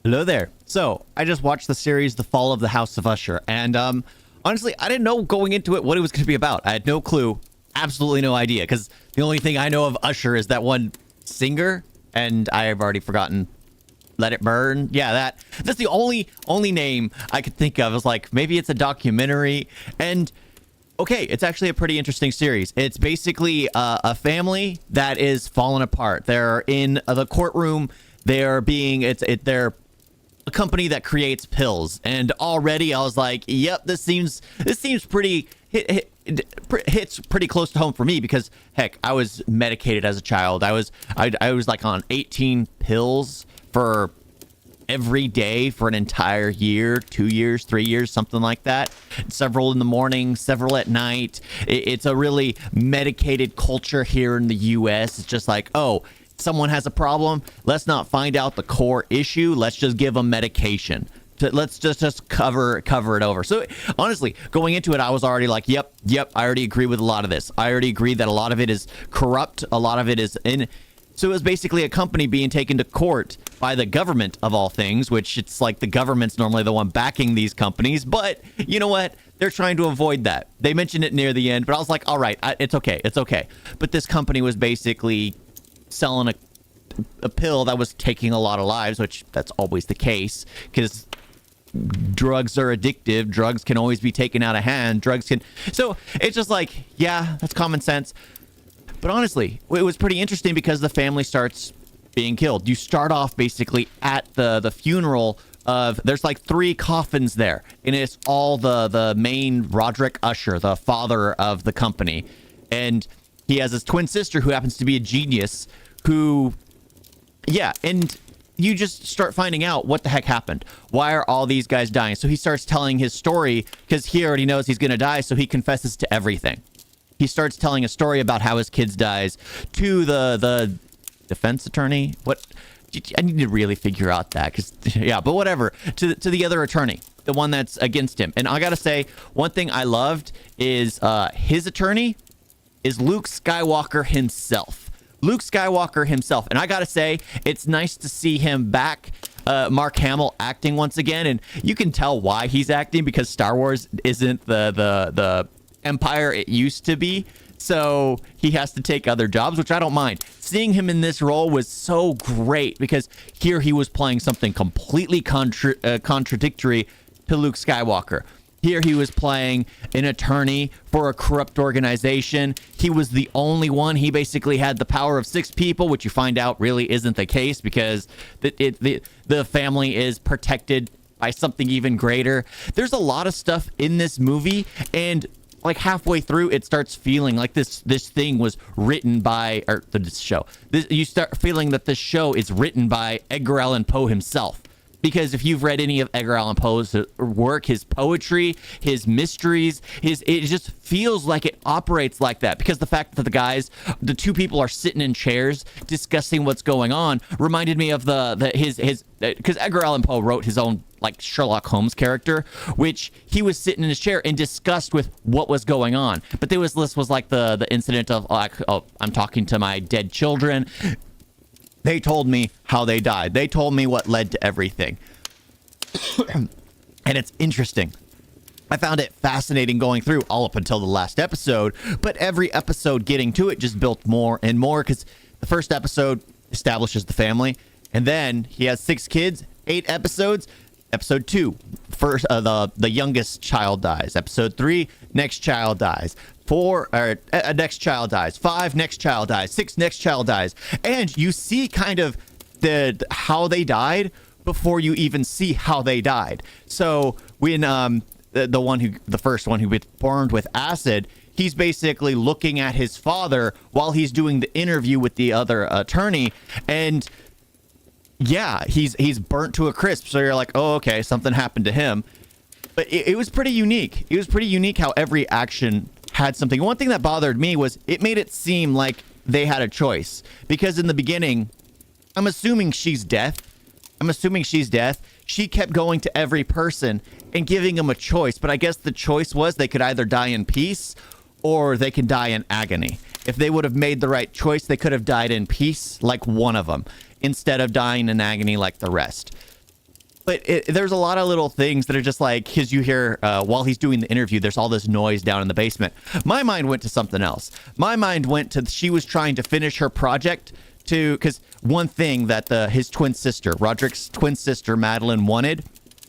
Hello there. So, I just watched the series The Fall of the House of Usher, and honestly, I didn't know going into it what it was going to be about. I had no clue, absolutely no idea, because the only thing I know of Usher is that one singer, and I have already forgotten. Let It Burn. Yeah, that's the only name I could think of. I was like, maybe it's a documentary, and okay, it's actually a pretty interesting series. It's basically a family that is falling apart. They're in the courtroom. They're they're a company that creates pills, and already I was like, "Yep, this seems pretty hits pretty close to home for me." Because heck, I was medicated as a child. I was like on 18 pills for every day for an entire year, 2 years, 3 years, something like that. Several in the morning, several at night. It's a really medicated culture here in the U.S. It's just like, oh, someone has a problem, let's not find out the core issue, let's just give them medication, let's just cover it over. So honestly, going into it, I was already like, yep, I already agree with a lot of this. I already agree that a lot of it is corrupt, a lot of it is in. So it was basically a company being taken to court by the government of all things, which it's like the government's normally the one backing these companies, but you know what, they're trying to avoid that. They mentioned it near the end, but I was like, all right, it's okay. But this company was basically selling a pill that was taking a lot of lives, which that's always the case because drugs are addictive. Drugs can always be taken out of hand. So it's just like, yeah, that's common sense. But honestly, it was pretty interesting because the family starts being killed. You start off basically at the funeral of, there's like 3 coffins there, and it's all the main Roderick Usher, the father of the company, and he has his twin sister who happens to be a genius who, yeah, and you just start finding out what the heck happened. Why are all these guys dying? So he starts telling his story because he already knows he's going to die, so he confesses to everything. He starts telling a story about how his kids dies to the defense attorney. What? I need to really figure out that because, yeah, but whatever. To the other attorney, the one that's against him. And I got to say, one thing I loved is his attorney is Luke Skywalker himself. Luke Skywalker himself. And I got to say, it's nice to see him back. Mark Hamill acting once again. And you can tell why he's acting because Star Wars isn't the empire it used to be. So he has to take other jobs, which I don't mind. Seeing him in this role was so great because here he was playing something completely contradictory to Luke Skywalker. Here he was playing an attorney for a corrupt organization. He was the only one. He basically had the power of 6 people, which you find out really isn't the case because the family is protected by something even greater. There's a lot of stuff in this movie, and like halfway through, it starts feeling like this thing was written by, or this show. You start feeling that this show is written by Edgar Allan Poe himself. Because if you've read any of Edgar Allan Poe's work, his poetry, his mysteries, it just feels like it operates like that. Because the fact that the 2 people are sitting in chairs discussing what's going on reminded me of his because Edgar Allan Poe wrote his own like Sherlock Holmes character, which he was sitting in his chair and discussed with what was going on. But this was like the incident of, oh, I'm talking to my dead children. They told me how they died. They told me what led to everything. And it's interesting. I found it fascinating going through all up until the last episode, but every episode getting to it just built more and more because the first episode establishes the family, and then he has 6 kids, 8 episodes. Episode 2, first the youngest child dies. Episode 3, next child dies. 4, next child dies. 5, next child dies. 6, next child dies. And you see kind of how they died before you even see how they died. So when the first one who was burned with acid, he's basically looking at his father while he's doing the interview with the other attorney, and yeah, he's burnt to a crisp. So you're like, oh, okay, something happened to him. But it was pretty unique. It was pretty unique how every action had something. One thing that bothered me was it made it seem like they had a choice. Because in the beginning, I'm assuming she's deaf. She kept going to every person and giving them a choice. But I guess the choice was they could either die in peace or they can die in agony. If they would have made the right choice, they could have died in peace like one of them, instead of dying in agony like the rest. But there's a lot of little things that are just like, because you hear while he's doing the interview, there's all this noise down in the basement. My mind went to something else. My mind went to she was trying to finish her project because one thing that his twin sister, Roderick's twin sister, Madeline, wanted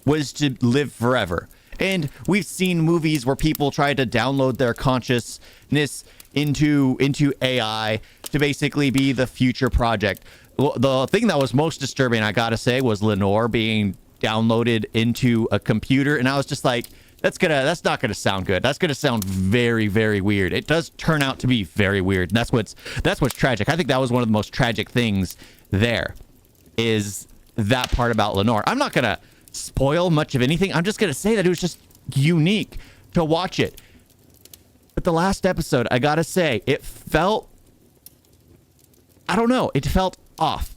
was to live forever. And we've seen movies where people try to download their consciousness into AI to basically be the future project. The thing that was most disturbing, I gotta say, was Lenore being downloaded into a computer, and I was just like, that's not gonna sound good. That's gonna sound very, very weird. It does turn out to be very weird, and that's what's tragic. I think that was one of the most tragic things there, is that part about Lenore. I'm not gonna spoil much of anything. I'm just gonna say that it was just unique to watch it. But the last episode, I gotta say, it felt, I don't know, it felt off.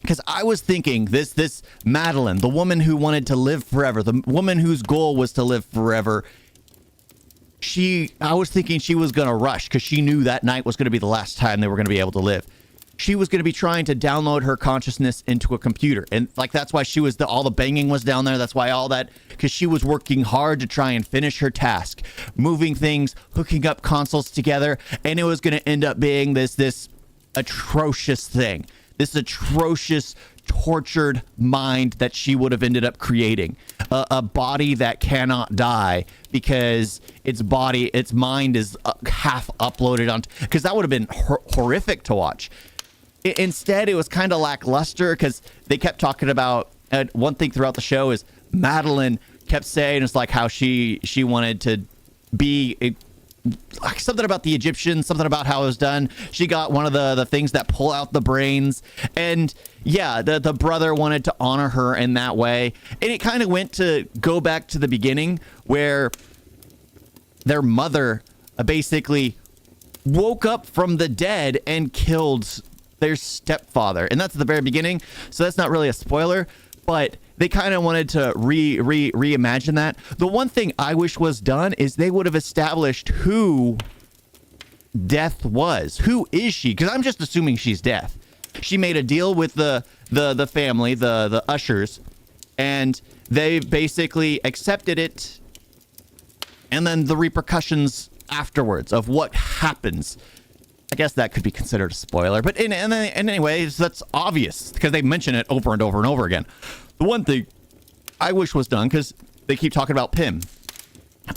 Because I was thinking this Madeline, the woman who wanted to live forever, the woman whose goal was to live forever, I was thinking she was going to rush because she knew that night was going to be the last time they were going to be able to live. She was going to be trying to download her consciousness into a computer. And like, that's why all the banging was down there. That's why all that, because she was working hard to try and finish her task, moving things, hooking up consoles together. And it was going to end up being this atrocious thing. This atrocious, tortured mind that she would have ended up creating. A body that cannot die because its mind is half uploaded on, because that would have been horrific to watch. Instead, it was kind of lackluster because they kept talking about, one thing throughout the show is Madeline kept saying it's like how she wanted to be something about the Egyptians, something about how it was done. She got one of the things that pull out the brains. And yeah, the brother wanted to honor her in that way. And it kind of went to go back to the beginning where their mother basically woke up from the dead and killed their stepfather. And that's at the very beginning. So that's not really a spoiler, but they kind of wanted to reimagine that. The one thing I wish was done is they would have established who Death was. Who is she? Because I'm just assuming she's Death. She made a deal with the family, the Ushers, and they basically accepted it. And then the repercussions afterwards of what happens. I guess that could be considered a spoiler. But in anyways, that's obvious because they mention it over and over and over again. The one thing I wish was done, because they keep talking about Pym,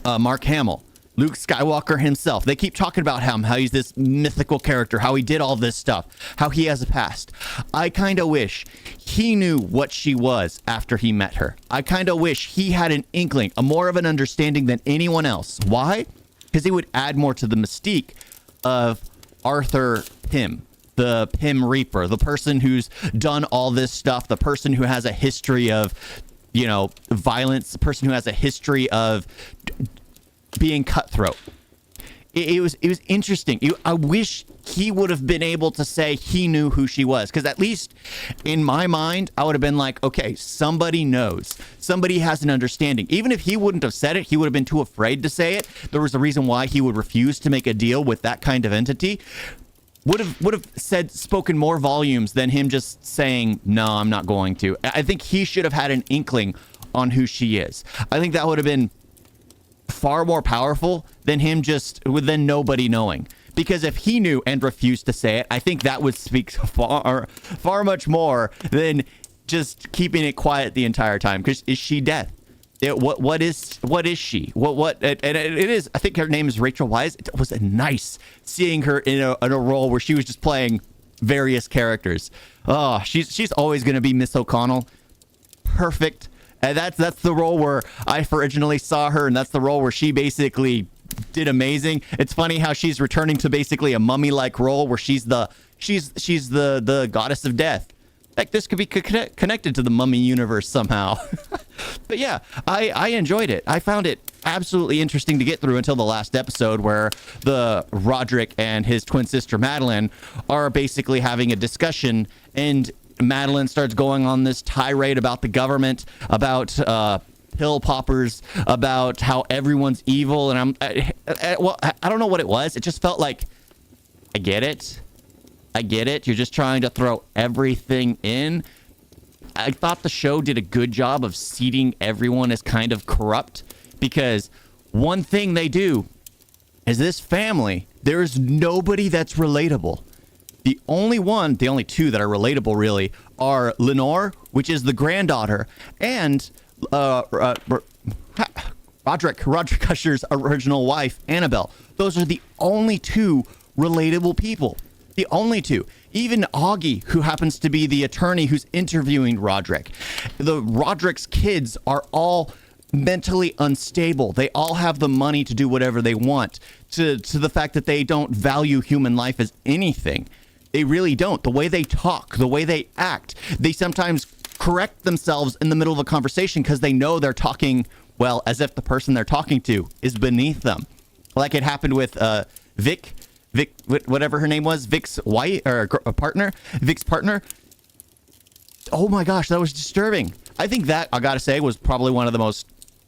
Mark Hamill, Luke Skywalker himself. They keep talking about him, how he's this mythical character, how he did all this stuff, how he has a past. I kind of wish he knew what she was after he met her. I kind of wish he had an inkling, more of an understanding than anyone else. Why? Because it would add more to the mystique of Arthur Pym. The Pym Reaper, the person who's done all this stuff, the person who has a history of, violence, the person who has a history of being cutthroat. It was interesting. I wish he would have been able to say he knew who she was, because at least in my mind, I would have been like, okay, somebody knows. Somebody has an understanding. Even if he wouldn't have said it, he would have been too afraid to say it. There was a reason why he would refuse to make a deal with that kind of entity. Would have spoken more volumes than him just saying, no, I'm not going to. I think he should have had an inkling on who she is. I think that would have been far more powerful than him than nobody knowing. Because if he knew and refused to say it, I think that would speak far much more than just keeping it quiet the entire time. Because is she Death? What is she? And it is. I think her name is Rachel Weisz. It was nice seeing her in a role where she was just playing various characters. Oh, she's always going to be Miss O'Connell. Perfect. And that's the role where I originally saw her, and that's the role where she basically did amazing. It's funny how she's returning to basically a mummy-like role where she's the goddess of death. Like, this could be connected to the Mummy universe somehow. But yeah, I enjoyed it. I found it absolutely interesting to get through until the last episode, where the Roderick and his twin sister Madeline are basically having a discussion, and Madeline starts going on this tirade about the government, about pill poppers, about how everyone's evil. And I don't know what it was. It just felt like, I get it. You're just trying to throw everything in. I thought the show did a good job of seeding everyone as kind of corrupt, because one thing they do is this family, there is nobody that's relatable. The only two that are relatable really are Lenore, which is the granddaughter, and Roderick Usher's original wife, Annabelle. Those are the only two relatable people. The only two. Even Augie, who happens to be the attorney who's interviewing Roderick. Roderick's kids are all mentally unstable. They all have the money to do whatever they want, to the fact that they don't value human life as anything. They really don't. The way they talk, the way they act, they sometimes correct themselves in the middle of a conversation because they know they're talking, well, as if the person they're talking to is beneath them. Like it happened with Vic, whatever her name was, Vic's wife or partner, Vic's partner. Oh my gosh, that was disturbing. I think that, I gotta say, was probably one of the most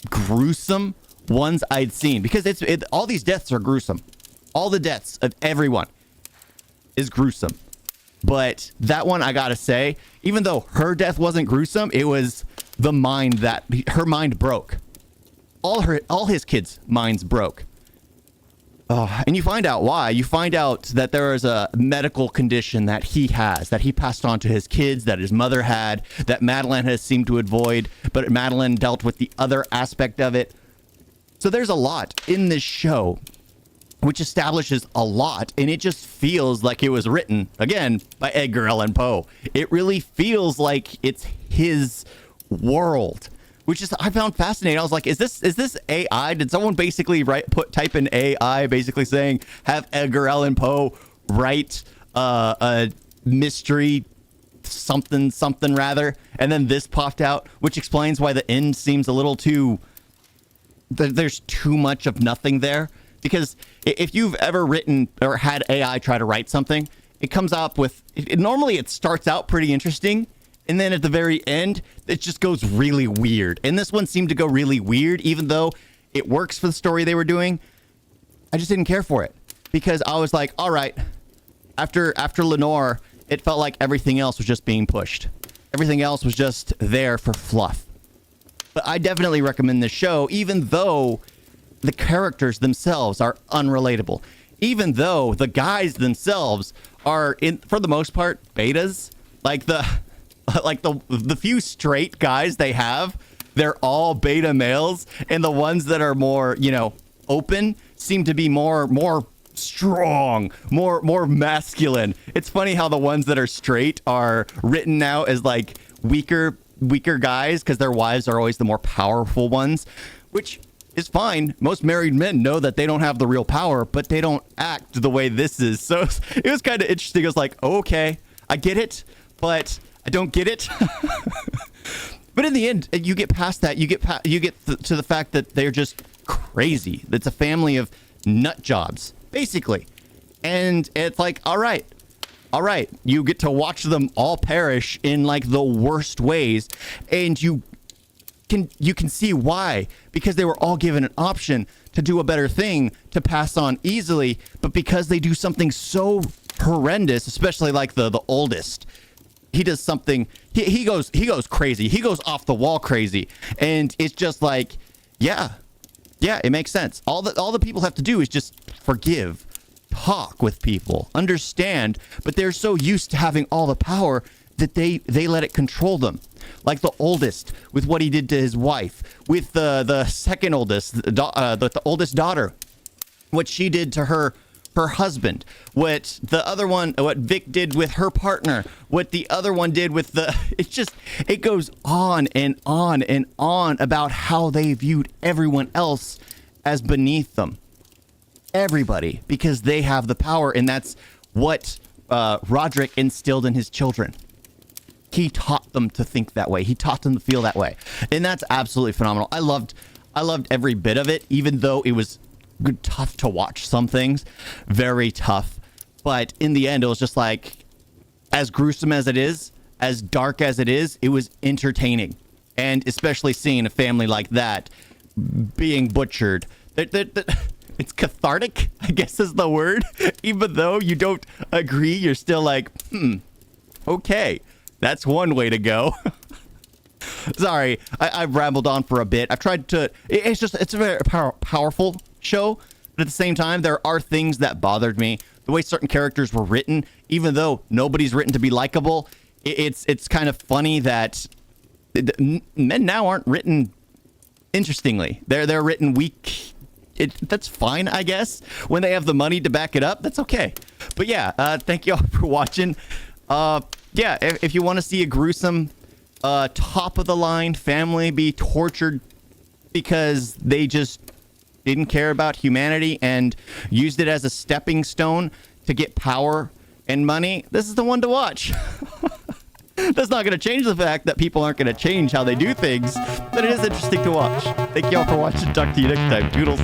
gruesome ones I'd seen, because all these deaths are gruesome. All the deaths of everyone is gruesome. But that one, I gotta say, even though her death wasn't gruesome, it was the mind that her mind broke. All his kids' minds broke. And you find out why. You find out that there is a medical condition that he has, that he passed on to his kids, that his mother had, that Madeline has seemed to avoid, but Madeline dealt with the other aspect of it. So there's a lot in this show which establishes a lot, and it just feels like it was written, again, by Edgar Allan Poe. It really feels like it's his world, which is, I found fascinating. I was like, is this AI? Did someone basically type in AI, basically saying, have Edgar Allan Poe write a mystery something rather, and then this popped out, which explains why the end seems a little too, there's too much of nothing there. Because if you've ever written or had AI try to write something, it comes up with, normally it starts out pretty interesting, and then at the very end, it just goes really weird. And this one seemed to go really weird, even though it works for the story they were doing. I just didn't care for it, because I was like, all right, after Lenore, it felt like everything else was just being pushed. Everything else was just there for fluff. But I definitely recommend this show, even though the characters themselves are unrelatable, even though the guys themselves are, for the most part, betas. Like the few straight guys they have, they're all beta males, and the ones that are more, open seem to be more strong, more masculine. It's funny how the ones that are straight are written now as like weaker guys, because their wives are always the more powerful ones, which is fine. Most married men know that they don't have the real power, but they don't act the way this is. So it was kind of interesting. It was like, okay, I get it, but I don't get it. But in the end, you get past that. You get to the fact that they're just crazy. It's a family of nut jobs, basically. And it's like, all right, you get to watch them all perish in like the worst ways, and you can see why, because they were all given an option to do a better thing, to pass on easily, but because they do something so horrendous, especially like the oldest, he does something, he goes crazy, he goes off the wall crazy, and it's just like, yeah, it makes sense. All the people have to do is just forgive, talk with people, understand, but they're so used to having all the power that they let it control them. Like the oldest, with what he did to his wife, with the second oldest, the oldest daughter, what she did to her husband, what Vic did with her partner, what the other one did with it goes on and on and on about how they viewed everyone else as beneath them. Everybody, because they have the power, and that's what Roderick instilled in his children. He taught them to think that way. He taught them to feel that way. And that's absolutely phenomenal. I loved every bit of it, even though it was tough to watch some things. Very tough. But in the end, it was just like, as gruesome as it is, as dark as it is, it was entertaining. And especially seeing a family like that being butchered. It's cathartic, I guess is the word. Even though you don't agree, you're still like, okay. That's one way to go. Sorry, I've rambled on for a bit. I've tried to. It's a very powerful show, but at the same time, there are things that bothered me. The way certain characters were written, even though nobody's written to be likable, it's kind of funny that men now aren't written interestingly. They're written weak. That's fine, I guess. When they have the money to back it up, that's okay. But yeah, thank you all for watching. Yeah, if you want to see a gruesome, top of the line family be tortured because they just didn't care about humanity and used it as a stepping stone to get power and money, this is the one to watch. That's not going to change the fact that people aren't going to change how they do things, but it is interesting to watch. Thank you all for watching. Talk to you next time. Toodles.